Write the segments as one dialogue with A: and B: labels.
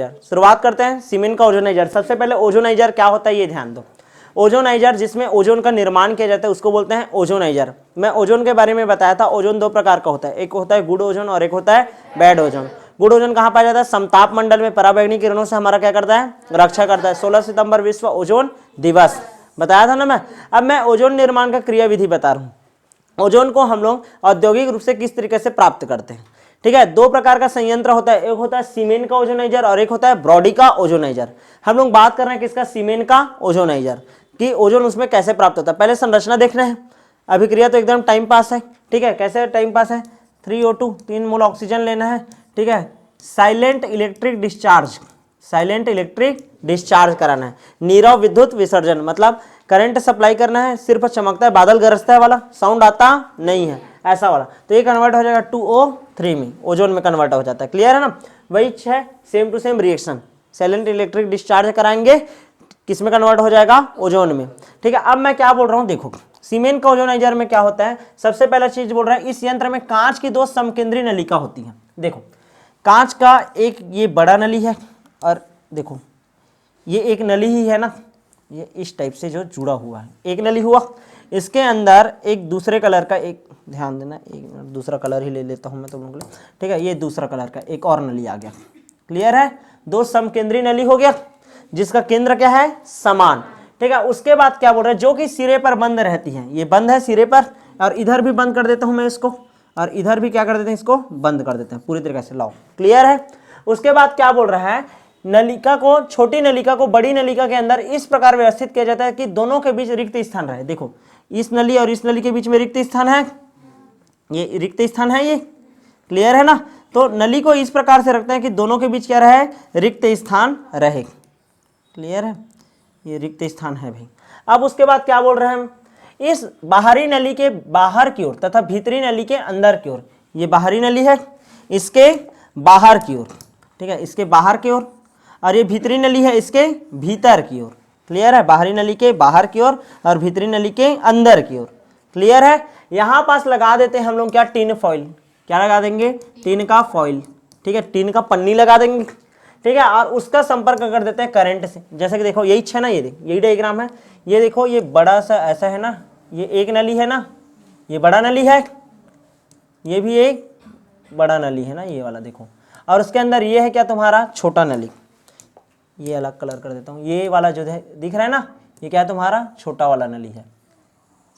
A: Ozoniser. शुरुआत करते हैं सीमेंट का ओजोनाइजर। सबसे पहले ओजोनाइजर क्या होता है ये ध्यान दो। ओजोनाइजर जिसमें ओजोन का निर्माण किया जाता है उसको बोलते हैं ओजोनाइजर। मैं ओजोन के बारे में बताया था, ओजोन दो प्रकार का होता है, एक होता है गुड ओजोन और एक होता है बैड ओजोन। गुड ओजोन कहाँ पाया जाता है? समताप मंडल में पराबैंगनी किरणों से हमारा क्या करता है? रक्षा करता है। 16 सितंबर विश्व ओजोन दिवस बताया था ना मैं। अब मैं ओजोन निर्माण का क्रियाविधि बता रहा हूँ। ओजोन को हम लोग औद्योगिक रूप से किस तरीके से प्राप्त करते हैं, ठीक है। दो प्रकार का संयंत्र होता है, एक होता है सीमेन का ओजोनाइजर और एक होता है ब्रॉडी का ओजोनाइजर। हम लोग बात कर रहे हैं किसका? सीमेन का ओजोनाइजर, कि ओजोन उसमें कैसे प्राप्त होता है। पहले संरचना देख रहे हैं, अभिक्रिया तो एकदम टाइम पास है, ठीक है। कैसे टाइम पास है? 3O2 3 मोल ऑक्सीजन लेना है, ठीक है। Silent electric discharge, silent electric discharge कराना है। नीरव विद्युत विसर्जन मतलब करंट सप्लाई करना है, सिर्फ चमकता है, बादल गरजता है वाला, साउंड आता नहीं है ऐसा वाला, तो ये कन्वर्ट हो जाएगा 2O3 में, ओजोन में कन्वर्ट हो जाता है। क्लियर है ना? वही है same to same reaction, silent electric discharge कराएंगे, किस में कन्वर्ट हो जाएगा? ओजोन में, ठीक है। अब मैं क्या बोल रहा हूँ देखो, सीमेंट का ओजोनाइजर में क्या होता है? सबसे पहला चीज बोल रहा है, इस यंत्र में कांच की दो समकेंद्रीय नलिका होती है। देखो कांच का एक ये बड़ा नली है और देखो ये एक नली ही है ना, ये इस टाइप से जो जुड़ा हुआ है, एक नली हुआ, इसके अंदर एक दूसरे कलर का, एक ध्यान देना, एक दूसरा कलर ही ले लेता हूं मैं तुम लोगों के लिए, ठीक है। ये दूसरा कलर का एक और नली आ गया। क्लियर है? दो समकेंद्रीय नली हो गया जिसका केंद्र क्या है? समान, ठीक है। उसके बाद क्या बोल रहे हैं? जो कि सिरे पर बंद रहती है, ये बंद है सिरे पर, और इधर भी बंद कर देता हूं मैं इसको, और इधर भी क्या कर देते हैं? इसको बंद कर देते हैं पूरी तरीके से। लाओ, क्लियर है? उसके बाद क्या बोल रहा है? नलिका को, छोटी नलिका को बड़ी नलिका के अंदर इस प्रकार व्यवस्थित किया जाता है कि दोनों के बीच रिक्त स्थान रहे। देखो इस नली और इस नली के बीच में रिक्त स्थान है, ये रिक्त स्थान है ये। क्लियर है ना? तो नली को इस प्रकार से रखते हैं कि दोनों के बीच क्या रहे? रिक्त स्थान रहे। क्लियर है? ये रिक्त स्थान है भाई। अब उसके बाद क्या बोल रहे हैं हम? इस बाहरी नली के बाहर की ओर तथा भीतरी नली के अंदर की ओर, ये बाहरी नली है, इसके बाहर की ओर, ठीक है, इसके बाहर की ओर, और ये भीतरी नली है इसके भीतर की ओर। क्लियर है? बाहरी नली के बाहर की ओर और भीतरी नली के अंदर की ओर। क्लियर है? यहां पास लगा देते हैं हम लोग क्या? Tin foil. क्या लगा देंगे? टिन का फॉइल, ठीक है, टिन का पन्नी लगा देंगे, ठीक है। और उसका संपर्क कर देते हैं करंट से। जैसे कि देखो यही है ना, ये यही डायग्राम है, ये देखो ये बड़ा सा ऐसा है ना, ये एक नली है ना, ये बड़ा नली है, ये भी एक बड़ा नली है ना, ये वाला देखो, और उसके अंदर ये है क्या? तुम्हारा छोटा नली। ये अलग कलर कर देता हूँ, ये वाला जो है दिख रहा है ना, ये क्या है? तुम्हारा छोटा वाला नली है।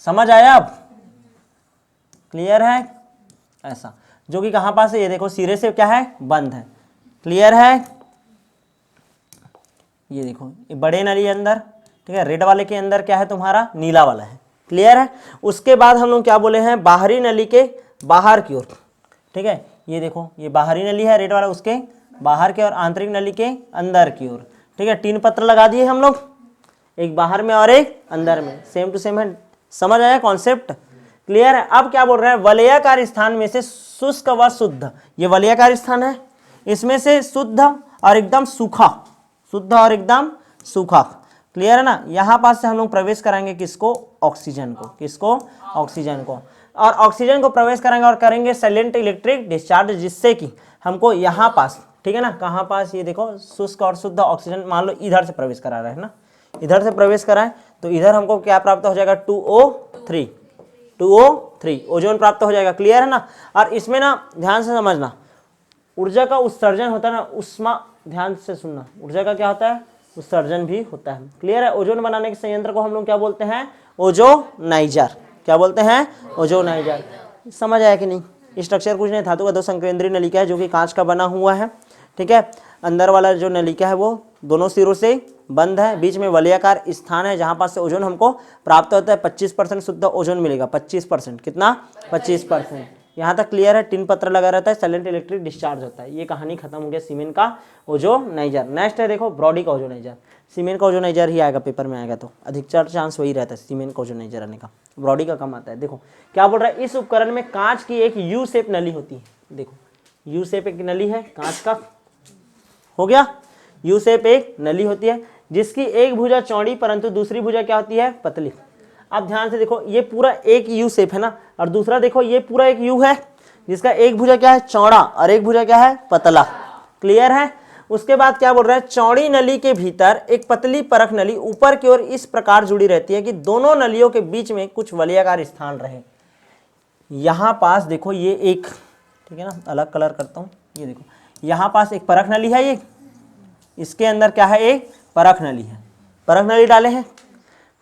A: समझ आया अब? क्लियर है? ऐसा, जो कि कहां पास है? ये देखो सिरे से क्या है? बंद है। क्लियर है? ये देखो ये बड़े नली अंदर, ठीक है, रेड वाले के अंदर क्या है? तुम्हारा नीला वाला है। क्लियर है? उसके बाद हम लोग क्या बोले हैं? बाहरी नली के बाहर की ओर, ठीक है, ये देखो ये बाहरी नली है रेड वाला, उसके बाहर के और आंतरिक नली के अंदर की ओर, ठीक है। तीन पत्र लगा दिए हम लोग, एक बाहर में और एक अंदर में, सेम टू सेम है। समझ आया कॉन्सेप्ट? क्लियर है? अब क्या बोल रहे हैं? वलयाकार स्थान में से शुष्क व शुद्ध, ये वलयाकार स्थान है, इसमें से शुद्ध और एकदम सूखा, शुद्ध और एकदम सूखा। क्लियर है ना? यहां पास से हम लोग प्रवेश कराएंगे किसको? ऑक्सीजन को। किसको? ऑक्सीजन को। और ऑक्सीजन को प्रवेश कराएंगे और करेंगे साइलेंट इलेक्ट्रिक डिस्चार्ज, जिससे कि हमको यहाँ पास, ठीक है ना, कहाँ पास? ये देखो शुष्क और शुद्ध ऑक्सीजन, मान लो इधर से प्रवेश करा रहा है ना, इधर से प्रवेश कराए तो इधर हमको क्या प्राप्त हो जाएगा? 2O3, 2O3 ओजोन प्राप्त हो जाएगा। क्लियर है ना? और इसमें ना ध्यान से समझना, ऊर्जा का उत्सर्जन होता है ना, उष्मा, ध्यान से सुनना, ऊर्जा का क्या होता है? उत्सर्जन भी होता है। क्लियर है? ओजोन बनाने के संयंत्र को हम लोग क्या बोलते हैं? ओजोनाइजर। क्या बोलते हैं? ओजोनाइजर। समझ आया कि नहीं? स्ट्रक्चर कुछ नहीं, धातु का दो संकेंद्रीय नलिका है जो कि कांच का बना हुआ है, ठीक है। अंदर वाला जो नलिका है वो दोनों सिरों से बंद है, बीच में वलयाकार स्थान है जहां पास से ओजोन हमको प्राप्त होता है। 25% शुद्ध ओजोन मिलेगा। 25%, कितना? 25%। यहाँ तक क्लियर है? टिन पत्र लगा रहता है, साइलेंट इलेक्ट्रिक डिस्चार्ज होता है। ये कहानी खत्म हो गया सीमेंट का ओजोनाइजर। नेक्स्ट है देखो ब्रॉडी का ओजोनाइजर। सीमेंट का ओजोनाइजर ही आएगा पेपर में, आएगा तो अधिकतर चांस वही रहता है सीमेंट का ओजोनाइजर आने का, ब्रॉडी का कम आता है। देखो क्या बोल रहा है? इस उपकरण में कांच की एक यू शेप नली होती है। देखो यू शेप एक नली है कांच का, हो गया। यू शेप एक नली होती है जिसकी एक भुजा चौड़ी परंतु दूसरी भुजा क्या होती है? पतली। अब ध्यान से देखो, ये पूरा एक यू शेप है ना, और दूसरा देखो ये पूरा एक यू है जिसका एक भुजा क्या है? चौड़ा और एक भुजा क्या है? पतला। क्लियर है? उसके बाद क्या बोल रहा है, चौड़ी नली के भीतर एक पतली परख नली ऊपर की ओर इस प्रकार जुड़ी रहती है कि दोनों नलियों के बीच में कुछ वलयाकार स्थान रहे। यहां पास देखो ये एक, ठीक है ना, अलग कलर करता हूं, ये देखो यहां पास एक परख नली है, ये इसके अंदर क्या है, एक परख नली है, परख नली डाले हैं,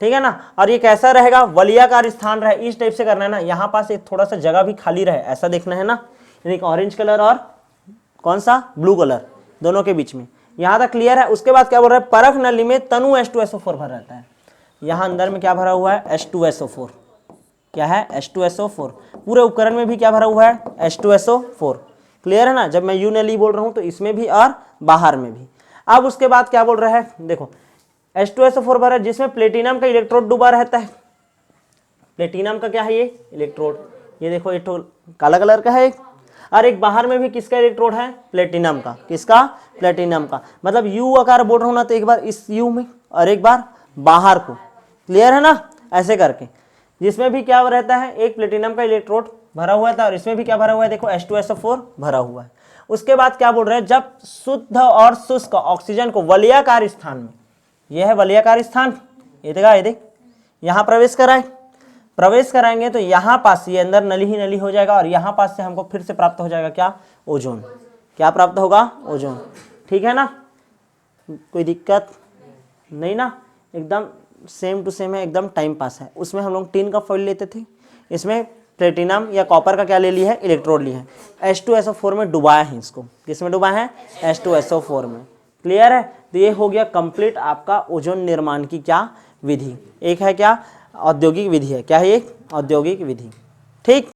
A: ठीक है ना। और ये कैसा रहेगा, वलयाकार स्थान रहे, इस टाइप से करना है ना। यहाँ पास एक थोड़ा सा जगह भी खाली रहे, ऐसा देखना है ना, यानी ऑरेंज कलर और कौन सा, ब्लू कलर, दोनों के बीच में। यहाँ तक क्लियर है। उसके बाद क्या बोल रहा है, परख नली में तनु H2SO4 भरा रहता है। यहाँ अंदर में क्या भरा हुआ है, H2SO4, क्या है, H2SO4। पूरे उपकरण में भी क्या भरा हुआ है, H2SO4। क्लियर है ना। जब मैं यू नली बोल रहा हूँ तो इसमें भी और बाहर में भी। अब उसके बाद क्या बोल रहा है, देखो H2SO4 भरा है जिसमें प्लेटिनम का इलेक्ट्रोड डूबा रहता है। प्लेटिनम का क्या है, ये इलेक्ट्रोड, ये देखो ये काला कलर का है एक, और एक बाहर में भी किसका इलेक्ट्रोड है, प्लेटिनम का। किसका, प्लेटिनम का। मतलब यू आकार बोल रहा हूं ना, तो एक बार इस यू में और एक बार बाहर को। क्लियर है ना, ऐसे करके। जिसमें भी क्या रहता है, एक प्लेटिनम का इलेक्ट्रोड भरा हुआ था और इसमें भी क्या भरा हुआ है, देखो H2SO4 भरा हुआ है। उसके बाद क्या बोल रहे हैं, जब शुद्ध और शुष्क ऑक्सीजन को वलयाकार स्थान में, यह है वलयाकार स्थान, ये देखा, ये देख, यहाँ प्रवेश कराए, प्रवेश कराएंगे तो यहाँ पास ये अंदर नली ही नली हो जाएगा और यहाँ पास से हमको फिर से प्राप्त हो जाएगा क्या, ओजोन। क्या प्राप्त होगा, ओजोन। ठीक है ना, कोई दिक्कत नहीं ना, एकदम सेम टू सेम है, एकदम टाइम पास है। उसमें हम लोग टिन का फॉइल लेते थे, इसमें प्लेटिनम या कॉपर का क्या ले लिया है, इलेक्ट्रोड लिया है। H2SO4 में डुबाया है इसको, किस में डुबाया है, H2SO4 में। क्लियर है। तो ये हो गया कंप्लीट आपका ओजोन निर्माण की क्या विधि। एक है क्या, औद्योगिक विधि है, क्या है, एक औद्योगिक विधि। ठीक।